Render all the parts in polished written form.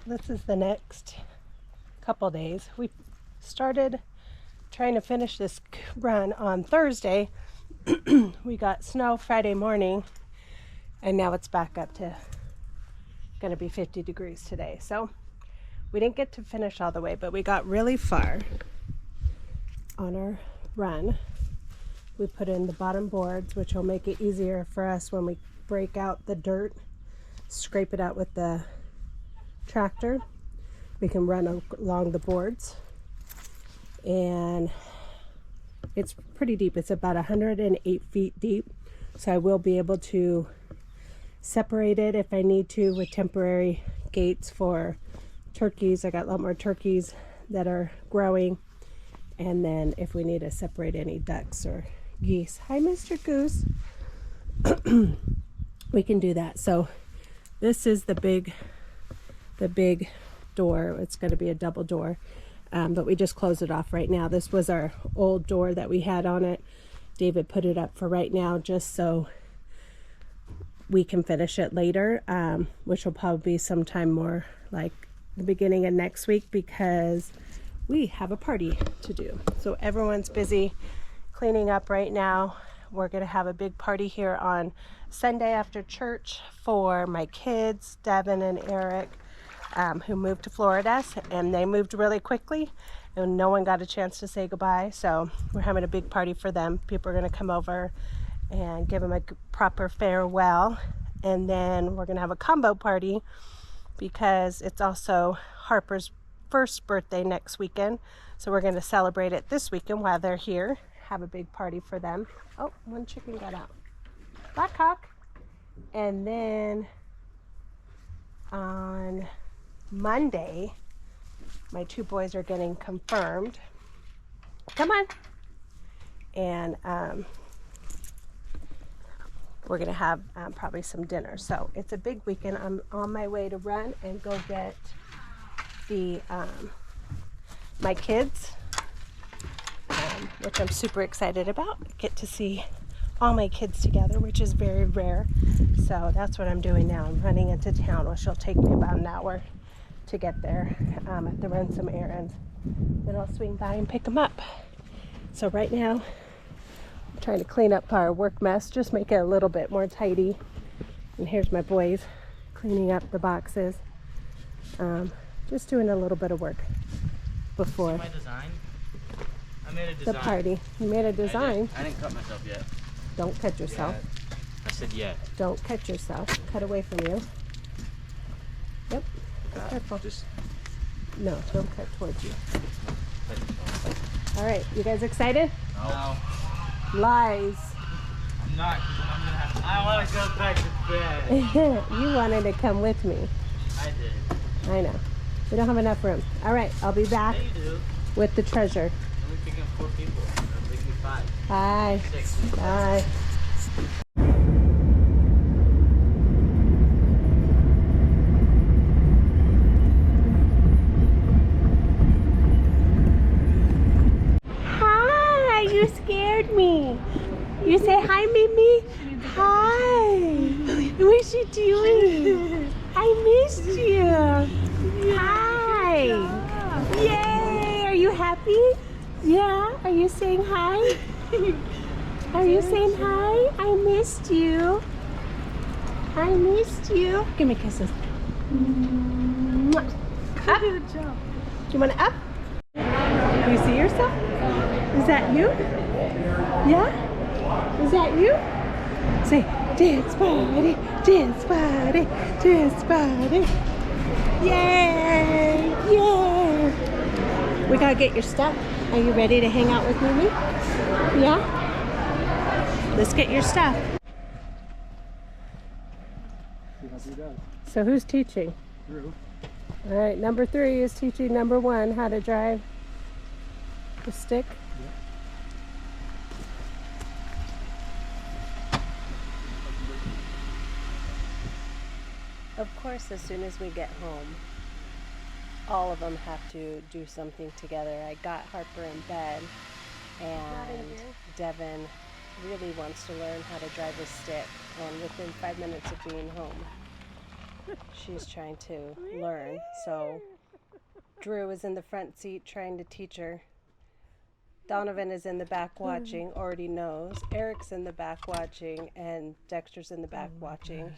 this is the next couple days. We started trying to finish this run on Thursday. We got snow Friday morning, and now it's back up to going to be 50 degrees today. So we didn't get to finish all the way, but we got really far on our run. We put in the bottom boards, which will make it easier for us when we break out the dirt, scrape it out with the tractor. We can run along the boards, and it's pretty deep. It's about 108 feet deep, so I will be able to separate it if I need to with temporary gates for turkeys. I got a lot more turkeys that are growing, and then if we need to separate any ducks or geese, hi Mr. Goose, we can do that. So this is the big door. It's going to be a double door, but we just closed it off right now. This was our old door that we had on it. David put it up for right now just so we can finish it later, which will probably be sometime more like the beginning of next week, because we have a party to do. So everyone's busy cleaning up right now. We're going to have a big party here on Sunday after church for my kids, Devin and Eric, who moved to Florida, and they moved really quickly and no one got a chance to say goodbye. So we're having a big party for them. People are going to come over and give them a proper farewell, and then we're going to have a combo party because it's also Harper's first birthday next weekend. So we're going to celebrate it this weekend while they're here, have a big party for them. Oh, one chicken got out. Black Hawk. And then on Monday, my two boys are getting confirmed. Come on. And we're going to have probably some dinner. So it's a big weekend. I'm on my way to run and go get the my kids, which I'm super excited about. Get to see all my kids together, which is very rare. So that's what I'm doing now. I'm running into town, which will take me about an hour to get there. I have to run some errands. Then I'll swing by and pick them up. So right now, I'm trying to clean up our work mess, just make it a little bit more tidy. And here's my boys cleaning up the boxes. Just doing a little bit of work before my design? I made a design. the party. You made a design. I didn't cut myself yet. Don't cut yourself. Yeah. I said yet. Don't cut yourself. Cut away from you. Yep. Be careful. No, don't cut towards you. All right, you guys excited? No. Lies. I'm not, because I'm gonna have to. I want to go back to bed. You wanted to come with me. I did. I know. We don't have enough room. All right, I'll be back Yeah, you do. with the treasure. I'm only picking up 4 people. That'll make me 5. Bye. 6. Bye. Hi, you scared me. You say hi, Mimi. Hi. What you doing? I missed you. Hi. Yay. Are you happy? Yeah. Are you saying hi? Are you saying hi? I missed you. I missed you. Give me kisses. Up. Good job. Do you want to up? Do you see yourself? Is that you? Yeah? Is that you? Say, dance party, dance party, dance party. Yay! Yay! We gotta get your stuff. Are you ready to hang out with Mimi? Yeah? Let's get your stuff. So who's teaching? Drew. All right, number 3 is teaching number 1 how to drive the stick. Of course, as soon as we get home, all of them have to do something together. I got Harper in bed, and Devin really wants to learn how to drive a stick, and within 5 minutes of being home. She's trying to learn. So Drew is in the front seat trying to teach her. Donovan is in the back watching, already knows. Eric's in the back watching, and Dexter's in the back watching.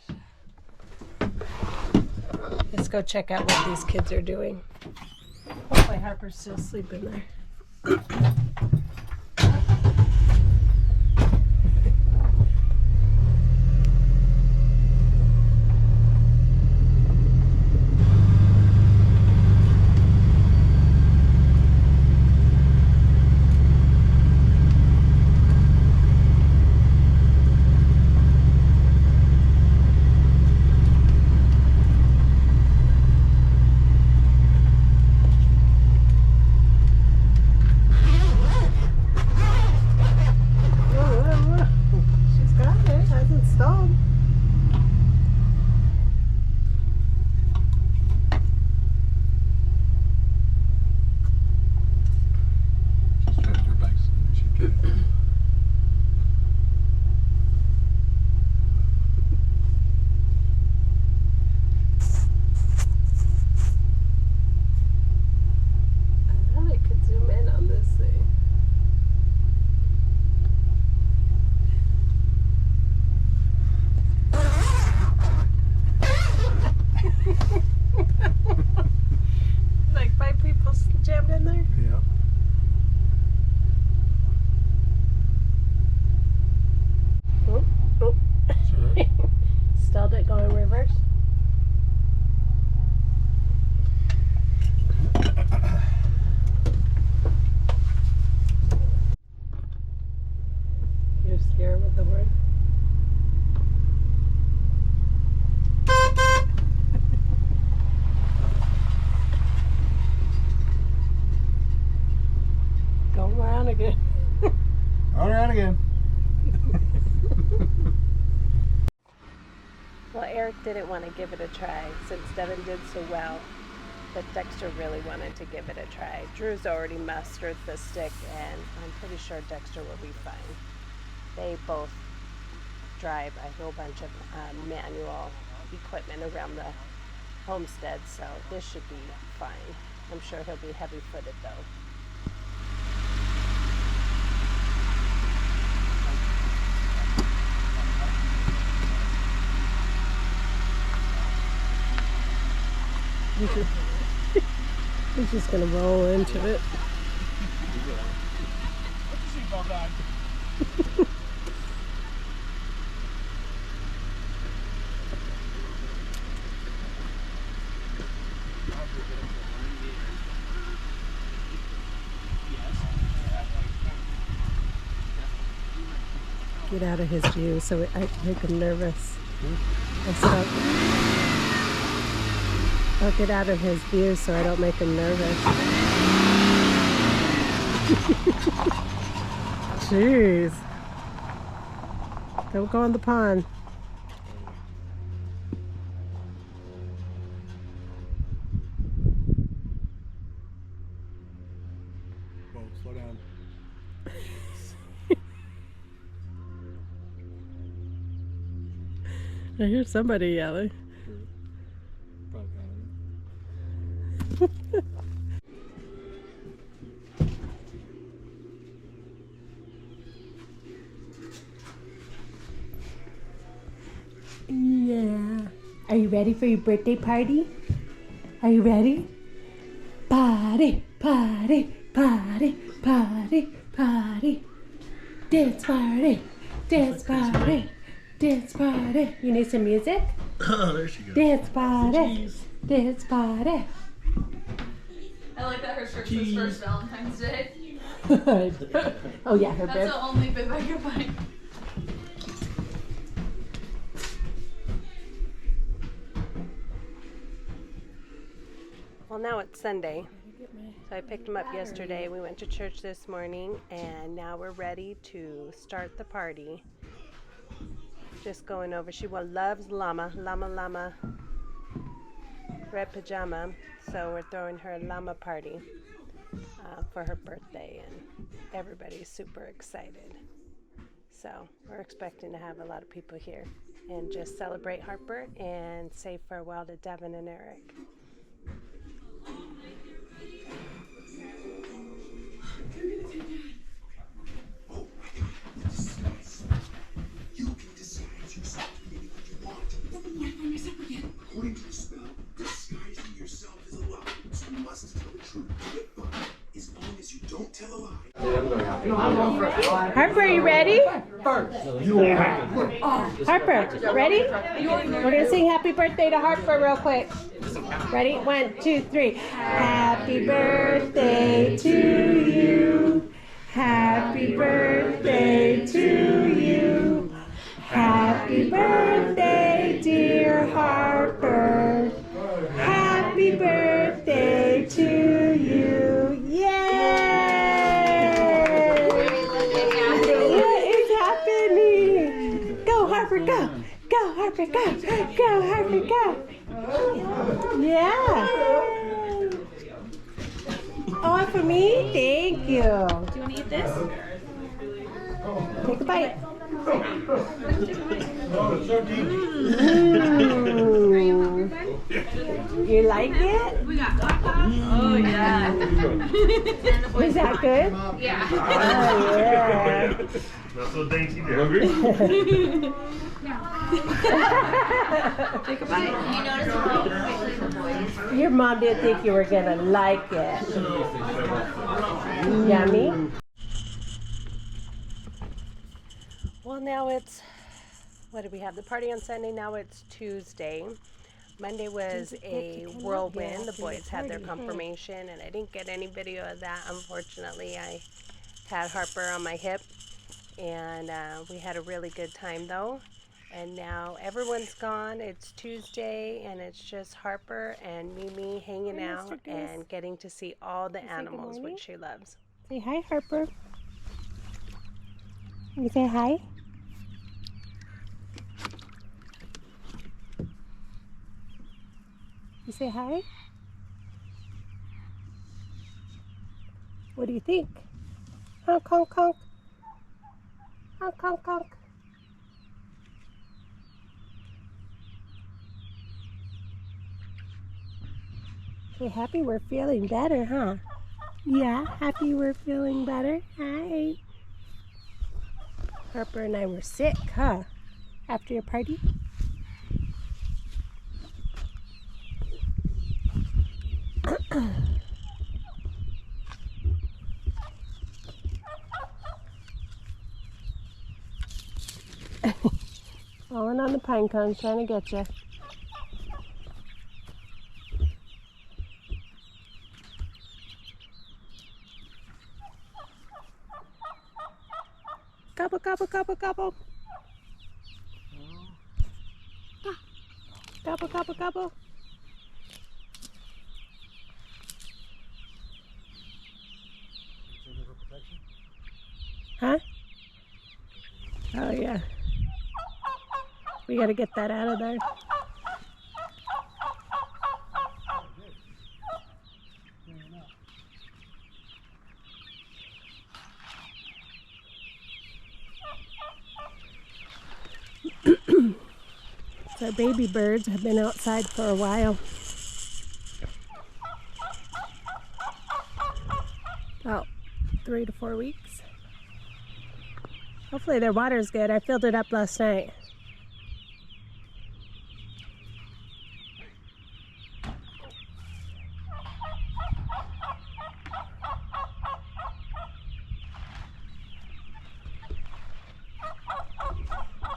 Let's go check out what these kids are doing. Hopefully Harper's still sleeping there. Like 5 people jammed in there? Yeah. Oh, oh. Right. Stalled it going reverse. You're scared with the word? Going around again. All around again. Well, Eric didn't want to give it a try since Devin did so well, but Dexter really wanted to give it a try. Drew's already mastered the stick, and I'm pretty sure Dexter will be fine. They both drive a whole bunch of manual equipment around the homestead, so this should be fine. I'm sure he'll be heavy-footed though. He's just gonna roll into it. Put the seatbelt on. Get out of his view so I make him nervous. I said I'll get out of his view so I don't make him nervous. Jeez. Don't go in the pond. Whoa, slow down. I hear somebody yelling. Probably Yeah. Are you ready for your birthday party? Are you ready? Party, party, party, party, party. Dance party, dance party, dance party. You need some music? Oh, there she goes. Dance party, dance party. I like that her shirt says first Valentine's Day. Oh yeah, her That's bib. the only bib I could find. Well, now it's Sunday, so I picked him up yesterday. We went to church this morning, and now we're ready to start the party. Just going over. She loves llama, red pajama. So we're throwing her a llama party for her birthday, and everybody's super excited. So we're expecting to have a lot of people here. and just celebrate Harper and say farewell to Devin and Eric. You can decide yourself anything you want. Yeah, find myself again. According to the spell, disguising yourself is allowed. So you must tell the truth. Get fun. As long as you don't tell a lie. Harper, are you ready? Harper, ready? We're gonna sing happy birthday to Harper real quick. Ready? 1, 2, 3. Happy birthday to you. Happy birthday to you. Happy birthday, dear Harper. Happy birthday to you. Yay! What is happening? Go, Harper, go. Go, Harper, go. Go, Harper, go. Yeah. Oh, for me? Thank you. Do you want to eat this? Take a bite. Oh, it's so deep. You like it? We got hot dogs. Oh, yeah. Was that good? Yeah. Oh, yeah. Not so dainty. You hungry? Take a bite. You notice how quickly the boys. Your mom didn't think you were going to like it. Yummy. Well, now it's, what did we have? The party on Sunday. Now it's Tuesday. Monday was a whirlwind. The boys had their confirmation, and I didn't get any video of that. Unfortunately, I had Harper on my hip, and we had a really good time, though. And now everyone's gone. It's Tuesday, and it's just Harper and Mimi hanging out and getting to see all the animals, which she loves. Say hi, Harper. You say hi? You say hi? What do you think? Honk, honk, honk. Honk, honk, honk. Hey, happy we're feeling better, huh? Yeah, happy we're feeling better. Hi. Harper and I were sick, huh? After your party? Falling on the pine cones, trying to get you. Gobble, gobble, gobble, gobble. Gobble, gobble, gobble. Huh? Oh, yeah. We gotta get that out of there. Our baby birds have been outside for a while. About 3 to 4 weeks. Hopefully their water's good. I filled it up last night.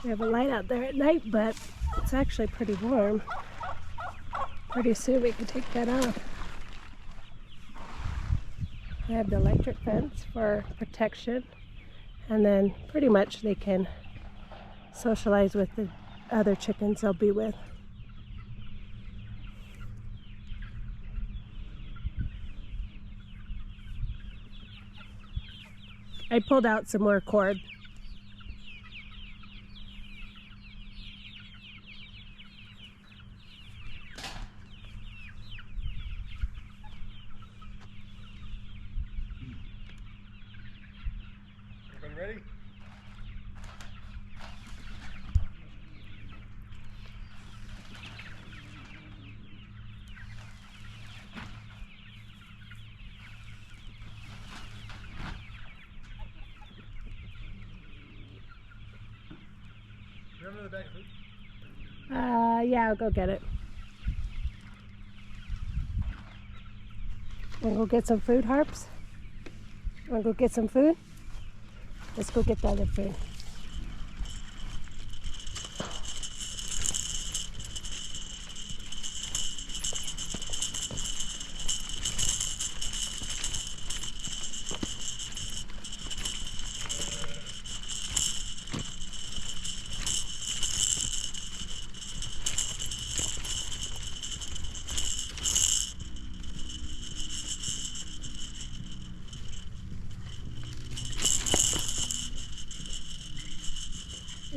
We have a light out there at night, but it's actually pretty warm. Pretty soon we can take that off. I have the electric fence for protection, and then pretty much they can socialize with the other chickens they'll be with. I pulled out some more cord. Everybody ready? you have another bag of food? Yeah, I'll go get it. Wanna go get some food, Harps? Wanna go get some food? Let's go get the other food.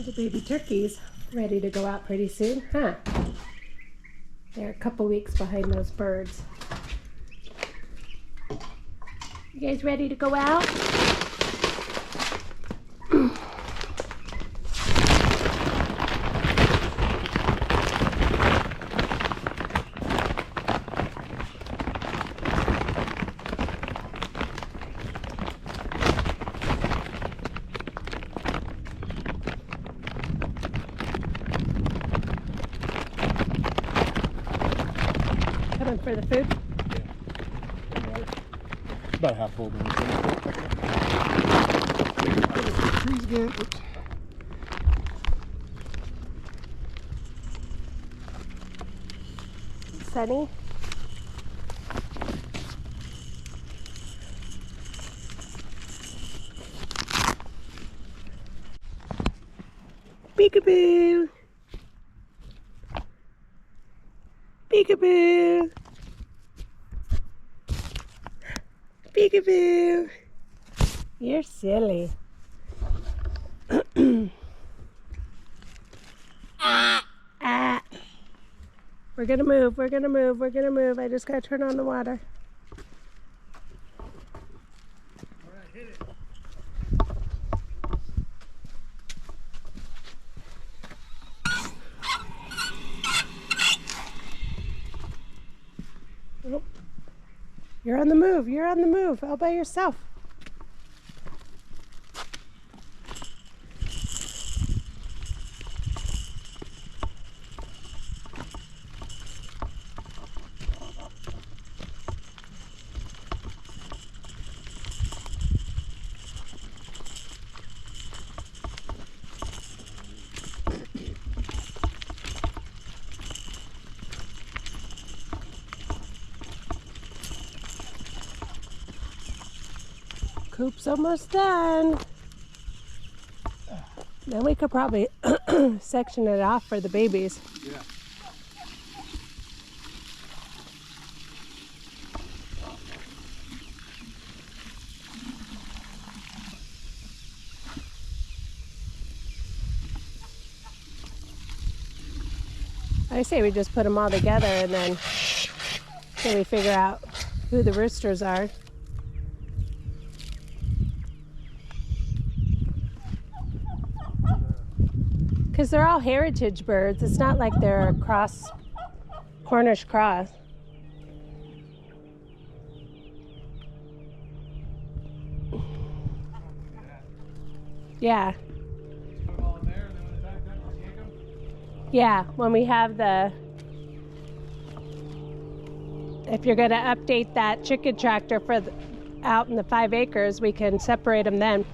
The baby turkeys ready to go out pretty soon, huh? They're a couple weeks behind those birds. You guys ready to go out? Coming for the food? About half full. Trees again. Oops. Sunny? Peekaboo! Peekaboo! Peekaboo! You're silly. Ah. We're gonna move, we're gonna move, we're gonna move. I just gotta turn on the water. Alright, hit it. Oh. You're on the move, you're on the move, all by yourself. Coop's almost done. Then we could probably section it off for the babies. Yeah. I say we just put them all together and then we figure out who the roosters are. Because they're all heritage birds. It's not like they're a cross, Cornish cross. Yeah. Put them all in there and then when they're back done, I'll yank them. Yeah, when we have the... If you're going to update that chicken tractor for out in the 5 acres, we can separate them then.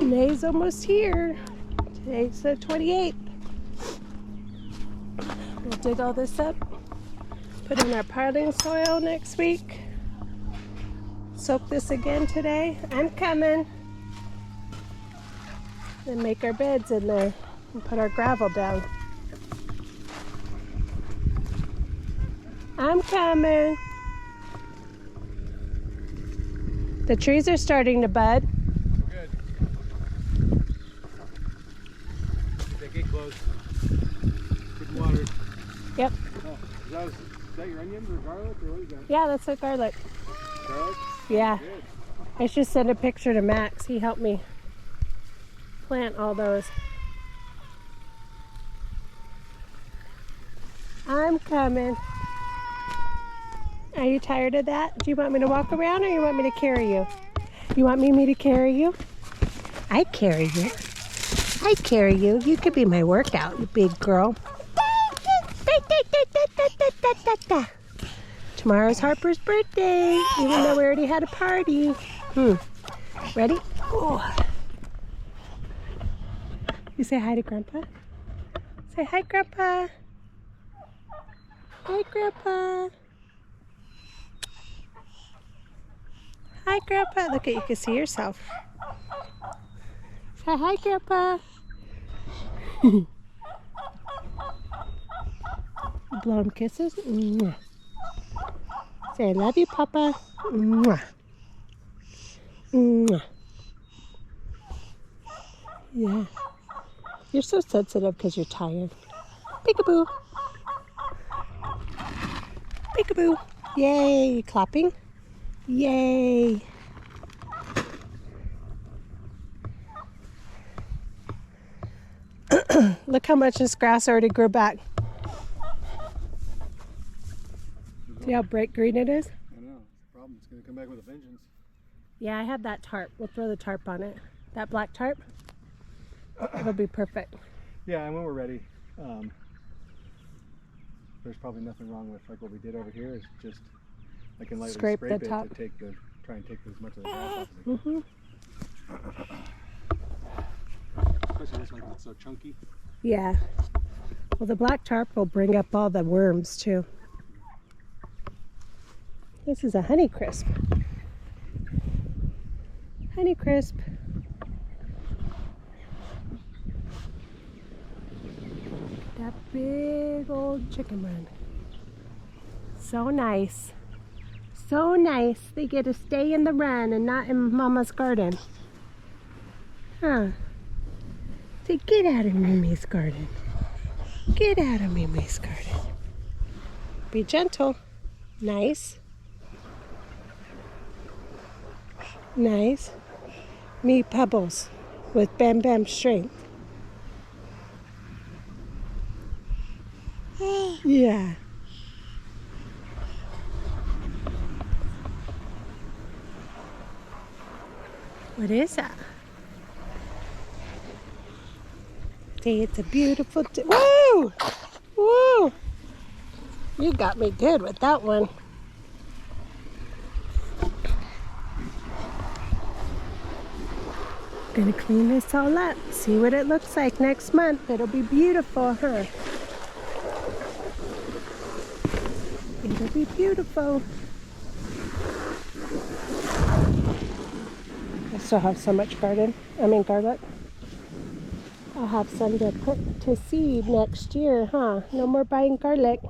May's almost here. Today's the 28th. We'll dig all this up, put in our potting soil next week. Soak this again today. I'm coming. Then make our beds in there and put our gravel down. I'm coming. The trees are starting to bud. Good. They get close. Good water. Yep. Oh, is that your onions or garlic or what is that? Yeah, that's the garlic. Garlic? Yeah. Good. I should send a picture to Max. He helped me plant all those. I'm coming. Are you tired of that? Do you want me to walk around or you want me to carry you? You want me to carry you? I carry you. I carry you. You could be my workout, you big girl. Tomorrow's Harper's birthday, even though we already had a party. Ready? Oh. You say hi to Grandpa? Say hi, Grandpa. Hi, Grandpa. Hi, Grandpa. Look at you can see yourself. Say hi, Grandpa. You blow him kisses. Mwah. Say I love you, Papa. Mwah. Mwah. Yeah. You're so sensitive because you're tired. Peekaboo. Peekaboo. Yay. Clapping. Yay. Look how much this grass already grew back. See how bright green it is? I know. It's a problem. It's going to come back with a vengeance. Yeah, I have that tarp. We'll throw the tarp on it. That black tarp. It'll be perfect. Yeah, and when we're ready, there's probably nothing wrong with like what we did over here. Is just I can lightly Scrape scrape the it top. to try and take as much of the grass off of it. Mm-hmm. Especially this one because it's so chunky. Yeah. Well, the black tarp will bring up all the worms too. This is a Honey Crisp. Honey Crisp. That big old chicken run. So nice. So nice. They get to stay in the run and not in Mama's garden. Huh. Say, get out of Mimi's garden. Get out of Mimi's garden. Be gentle. Nice. Nice. Me Pebbles with Bam Bam strength. Yeah. What is that? Say it's a beautiful day. Woo! Woo! You got me good with that one. Gonna clean this all up. See what it looks like next month. It'll be beautiful, huh? It'll be beautiful. I still have so much garlic. I'll have some to put to seed next year, huh? No more buying garlic.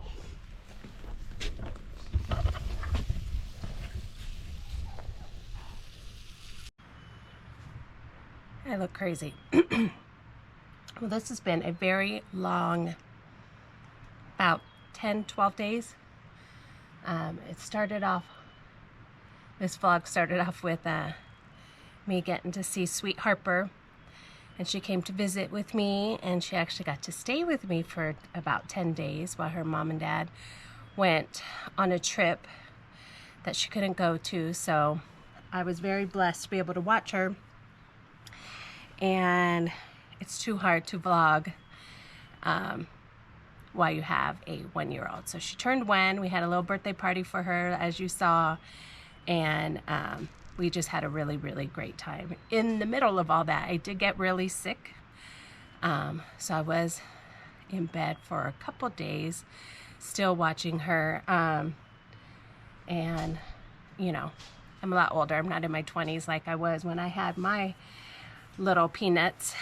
I look crazy. Well, this has been a very long, about 10, 12 days. This vlog started off with me getting to see Sweet Harper, and she came to visit with me, and she actually got to stay with me for about 10 days while her mom and dad went on a trip that she couldn't go to. So I was very blessed to be able to watch her, and it's too hard to vlog while you have a 1-year-old. So she turned 1. We had a little birthday party for her, as you saw, and we just had a really, really great time. In the middle of all that, I did get really sick. So I was in bed for a couple days, still watching her. And, you know, I'm a lot older. I'm not in my 20s like I was when I had my little peanuts.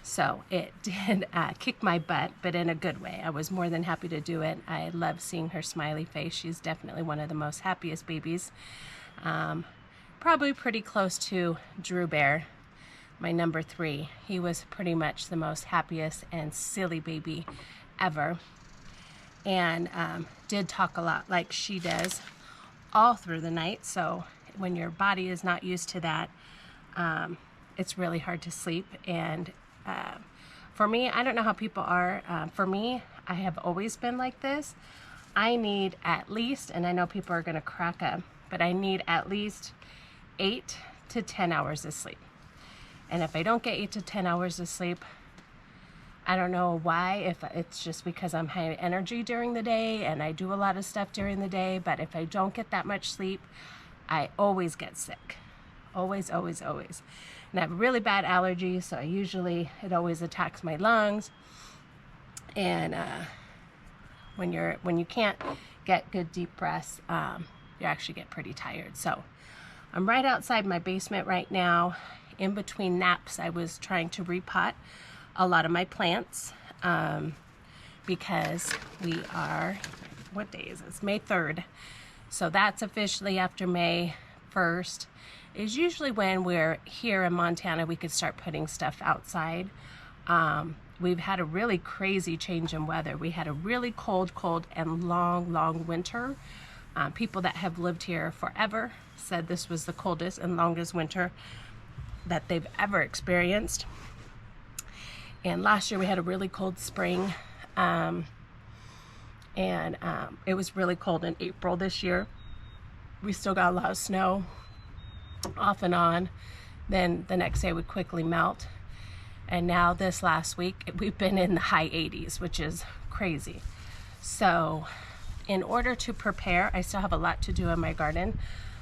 So it did kick my butt, but in a good way. I was more than happy to do it. I love seeing her smiley face. She's definitely one of the most happiest babies Probably pretty close to Drew Bear, my number 3. He was pretty much the most happiest and silly baby ever, and did talk a lot like she does all through the night. So when your body is not used to that, it's really hard to sleep. And for me, I don't know how people are. For me, I have always been like this. I need at least, and I know people are going to crack up, but I need at least 8 to 10 hours of sleep. And if I don't get 8 to 10 hours of sleep, I don't know why, if it's just because I'm high energy during the day and I do a lot of stuff during the day, but if I don't get that much sleep, I always get sick. Always, always, always. And I have a really bad allergy, so it always attacks my lungs. And when you can't get good deep breaths, you actually get pretty tired. So I'm right outside my basement right now. In between naps, I was trying to repot a lot of my plants because we are, what day is this? May 3rd. So that's officially after May 1st is usually when we're here in Montana, we could start putting stuff outside. We've had a really crazy change in weather. We had a really cold and long winter. People that have lived here forever said this was the coldest and longest winter that they've ever experienced. And last year we had a really cold spring, and it was really cold in April this year. We still got a lot of snow off and on. Then the next day would quickly melt. And now this last week, we've been in the high 80s, which is crazy. So in order to prepare, I still have a lot to do in my garden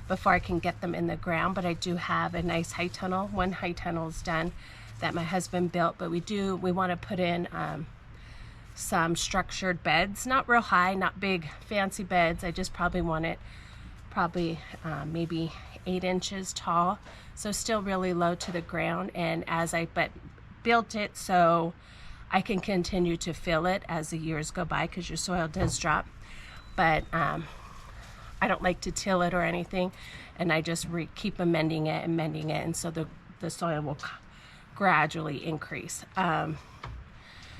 before I can get them in the ground, but I do have a nice high tunnel. One high tunnel is done that my husband built, but we want to put in some structured beds, not real high, not big fancy beds. I just probably want it maybe 8 inches tall, so still really low to the ground. And but built it so I can continue to fill it as the years go by, because your soil does drop. But I don't like to till it or anything, and I just keep amending it, and so the soil will gradually increase.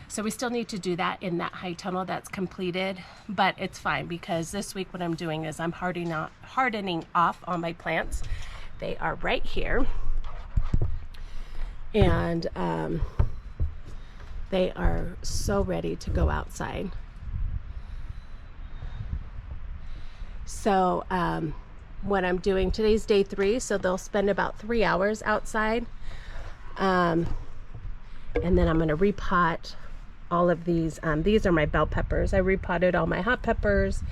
So we still need to do that in that high tunnel that's completed, but it's fine because this week what I'm doing is I'm hardening off all my plants. They are right here, and they are so ready to go outside. So what I'm doing, today's day 3, so they'll spend about 3 hours outside, and then I'm going to repot all of these. These are my bell peppers. I repotted all my hot peppers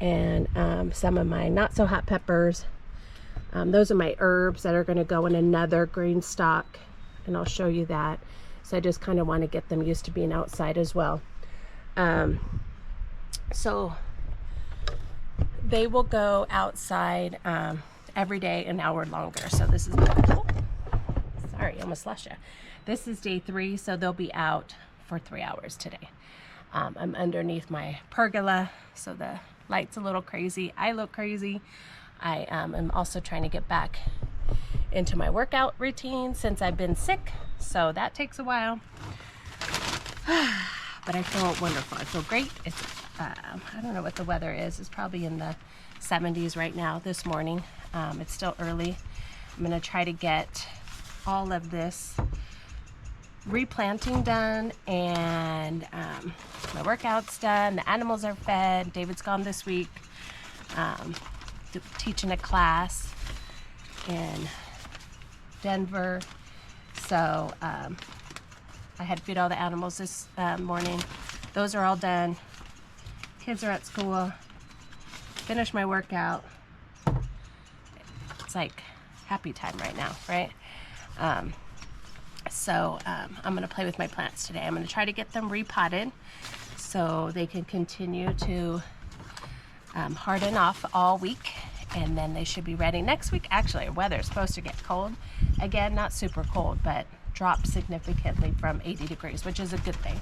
and some of my not so hot peppers. Those are my herbs that are going to go in another green stock, and I'll show you that. So I just kind of want to get them used to being outside as well. So they will go outside every day an hour longer. So this is, sorry, I almost lost you. This is day 3, so they'll be out for 3 hours today. I'm underneath my pergola, so the light's a little crazy. I look crazy. I am also trying to get back into my workout routine since I've been sick, so that takes a while. But I feel wonderful. I feel great. It's I don't know what the weather is. It's probably in the 70s right now this morning. It's still early. I'm going to try to get all of this replanting done and my workout's done. The animals are fed. David's gone this week teaching a class in Denver. So I had to feed all the animals this morning. Those are all done. Kids are at school. Finished my workout. It's like happy time right now, right? So I'm going to play with my plants today. I'm going to try to get them repotted so they can continue to harden off all week, and then they should be ready next week. Actually, the weather is supposed to get cold again, not super cold, but drop significantly from 80 degrees, which is a good thing.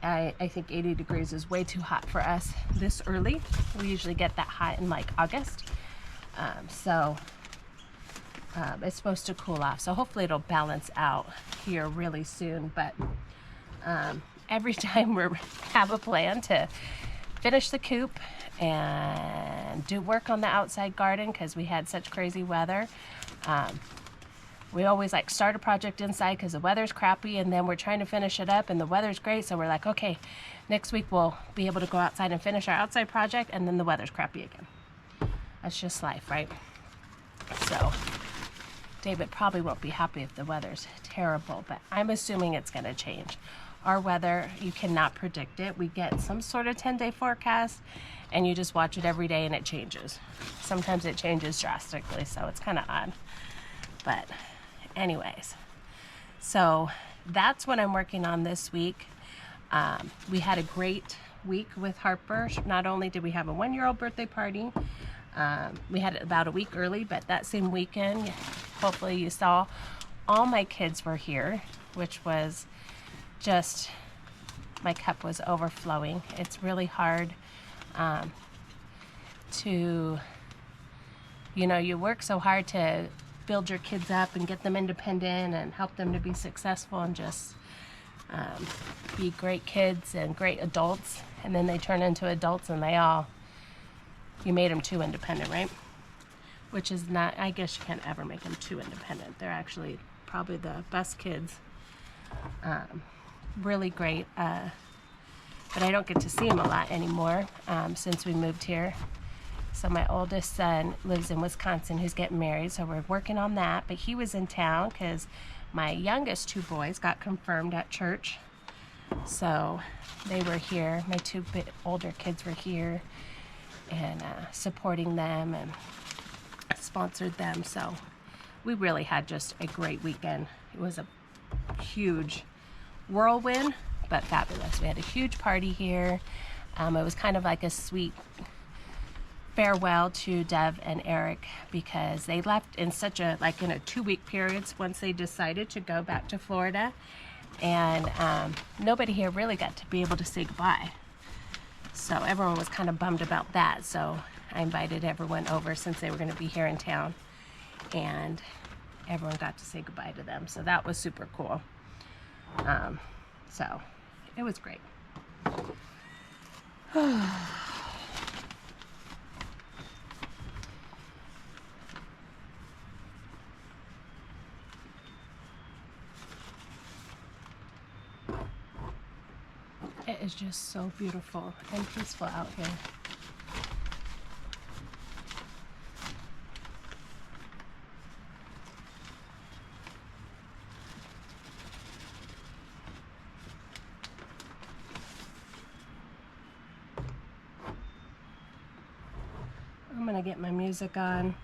I think 80 degrees is way too hot for us this early. We usually get that hot in like August. It's supposed to cool off, so hopefully it'll balance out here really soon. But every time we have a plan to finish the coop and do work on the outside garden, because we had such crazy weather, we always like start a project inside because the weather's crappy, and then we're trying to finish it up and the weather's great, so we're like, okay, next week we'll be able to go outside and finish our outside project, and then the weather's crappy again. That's just life, right? So David probably won't be happy if the weather's terrible, but I'm assuming it's going to change. Our weather, you cannot predict it. We get some sort of 10-day forecast, and you just watch it every day and it changes. Sometimes it changes drastically, so it's kind of odd. But anyways, so that's what I'm working on this week. We had a great week with Harper. Not only did we have a 1-year-old birthday party, we had it about a week early, but that same weekend, hopefully you saw, all my kids were here, which was just, my cup was overflowing. It's really hard to, you work so hard to build your kids up and get them independent and help them to be successful and just be great kids and great adults, and then they turn into adults and you made them too independent, right? Which is not, I guess you can't ever make them too independent. They're actually probably the best kids. Really great. But I don't get to see them a lot anymore since we moved here. So my oldest son lives in Wisconsin, who's getting married, so we're working on that. But he was in town because my youngest 2 boys got confirmed at church. So they were here. My 2 older kids were here and supporting them and sponsored them. So we really had just a great weekend. It was a huge whirlwind, but fabulous. We had a huge party here. It was kind of like a sweet farewell to Dev and Eric, because they left in such a, like in a 2-week periods once they decided to go back to Florida, and nobody here really got to be able to say goodbye. So everyone was kind of bummed about that. So I invited everyone over since they were going to be here in town, and everyone got to say goodbye to them. So that was super cool. So it was great. It is just so beautiful and peaceful out here. I'm gonna get my music on.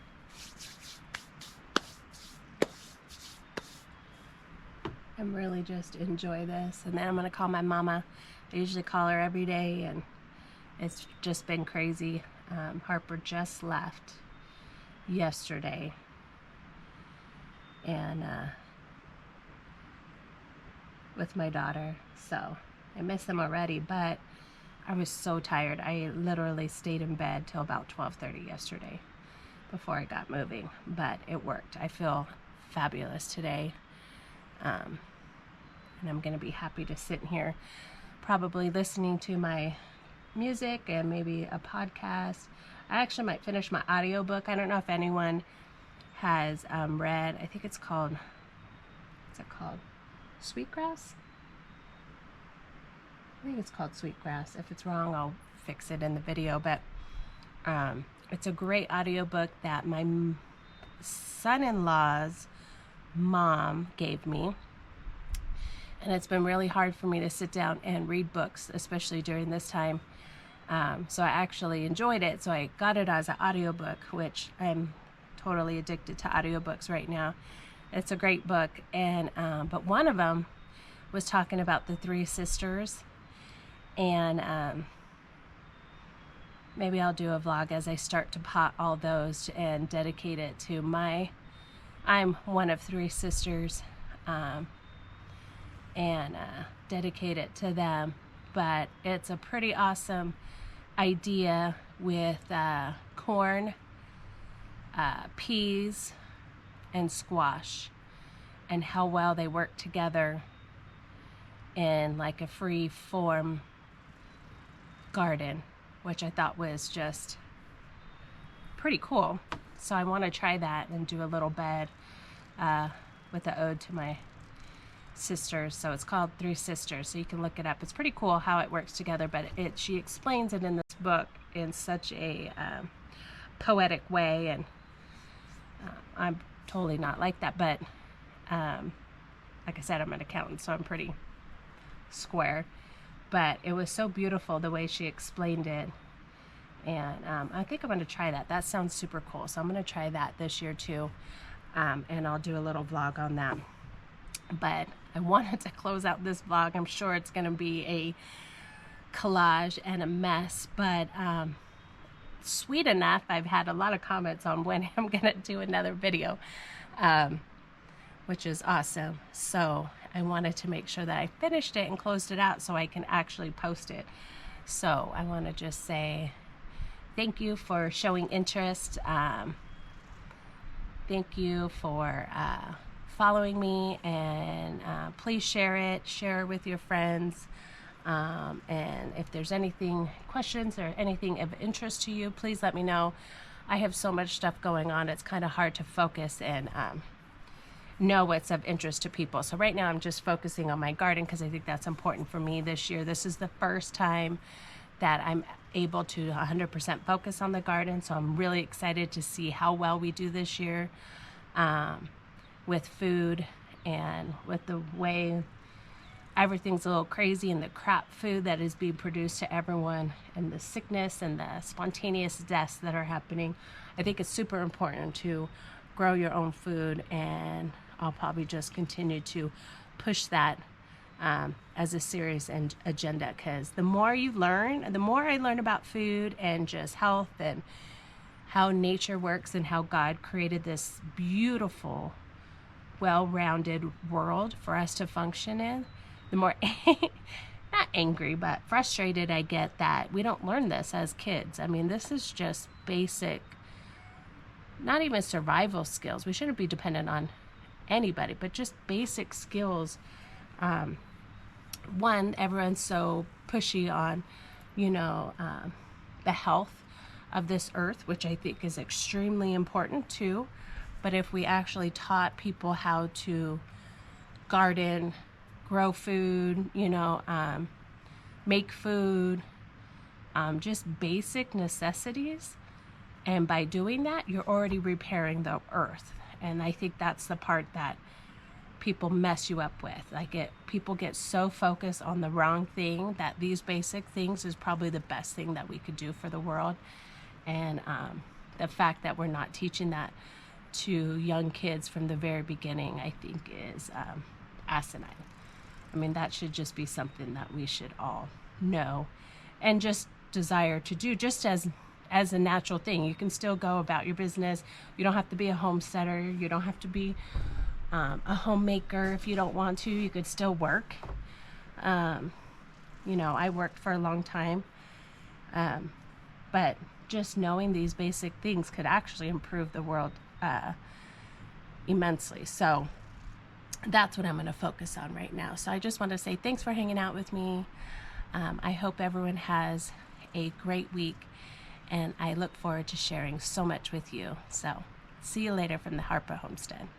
And really just enjoy this. And then I'm gonna call my mama. I usually call her every day, and it's just been crazy. Harper just left yesterday, and with my daughter, so I miss them already, but I was so tired. I literally stayed in bed till about 12:30 yesterday before I got moving, but it worked. I feel fabulous today, and I'm gonna be happy to sit here probably listening to my music and maybe a podcast. I actually might finish my audiobook. I don't know if anyone has read, I think it's called, what's it called? Sweetgrass? I think it's called Sweetgrass. If it's wrong, I'll fix it in the video. But it's a great audiobook that my son-in-law's mom gave me. And it's been really hard for me to sit down and read books, especially during this time. So I actually enjoyed it. So I got it as an audiobook, which I'm totally addicted to audiobooks right now. It's a great book. And but one of them was talking about the 3 sisters. And maybe I'll do a vlog as I start to pot all those and dedicate it to I'm one of 3 sisters. And dedicate it to them. But it's a pretty awesome idea with corn peas and squash, and how well they work together in like a free form garden, which I thought was just pretty cool. So I want to try that and do a little bed with an ode to my sisters. So it's called Three Sisters, so you can look it up. It's pretty cool how it works together, but she explains it in this book in such a poetic way, and I'm totally not like that, but like I said, I'm an accountant, so I'm pretty square, but it was so beautiful the way she explained it. And I think I'm going to try that. That sounds super cool. So I'm going to try that this year too. And I'll do a little vlog on that. But I wanted to close out this vlog. I'm sure it's going to be a collage and a mess. But sweet enough, I've had a lot of comments on when I'm going to do another video, which is awesome. So I wanted to make sure that I finished it and closed it out so I can actually post it. So I want to just say thank you for showing interest. Thank you for following me, and please share it with your friends. And if there's anything, questions or anything of interest to you, please let me know. I have so much stuff going on, it's kind of hard to focus and know what's of interest to people. So right now I'm just focusing on my garden because I think that's important for me this year. This is the first time that I'm able to 100% focus on the garden, so I'm really excited to see how well we do this year with food, and with the way everything's a little crazy, and the crap food that is being produced to everyone, and the sickness and the spontaneous deaths that are happening. I think it's super important to grow your own food, and I'll probably just continue to push that as a serious agenda, because the more you learn, the more I learn about food and just health and how nature works and how God created this beautiful, well-rounded world for us to function in, the more not angry but frustrated I get that we don't learn this as kids. I mean, this is just basic, not even survival skills. We shouldn't be dependent on anybody, but just basic skills. One, everyone's so pushy on, the health of this earth, which I think is extremely important too. But if we actually taught people how to garden, grow food, make food, just basic necessities, and by doing that, you're already repairing the earth. And I think that's the part that people mess you up with. People get so focused on the wrong thing that these basic things is probably the best thing that we could do for the world. And the fact that we're not teaching that to young kids from the very beginning, I think is asinine. I mean, that should just be something that we should all know and just desire to do, just as a natural thing. You can still go about your business. You don't have to be a homesteader. You don't have to be a homemaker if you don't want to. You could still work. I worked for a long time, but just knowing these basic things could actually improve the world immensely. So that's what I'm going to focus on right now. So I just want to say thanks for hanging out with me. I hope everyone has a great week, and I look forward to sharing so much with you. So see you later from the Harper Homestead.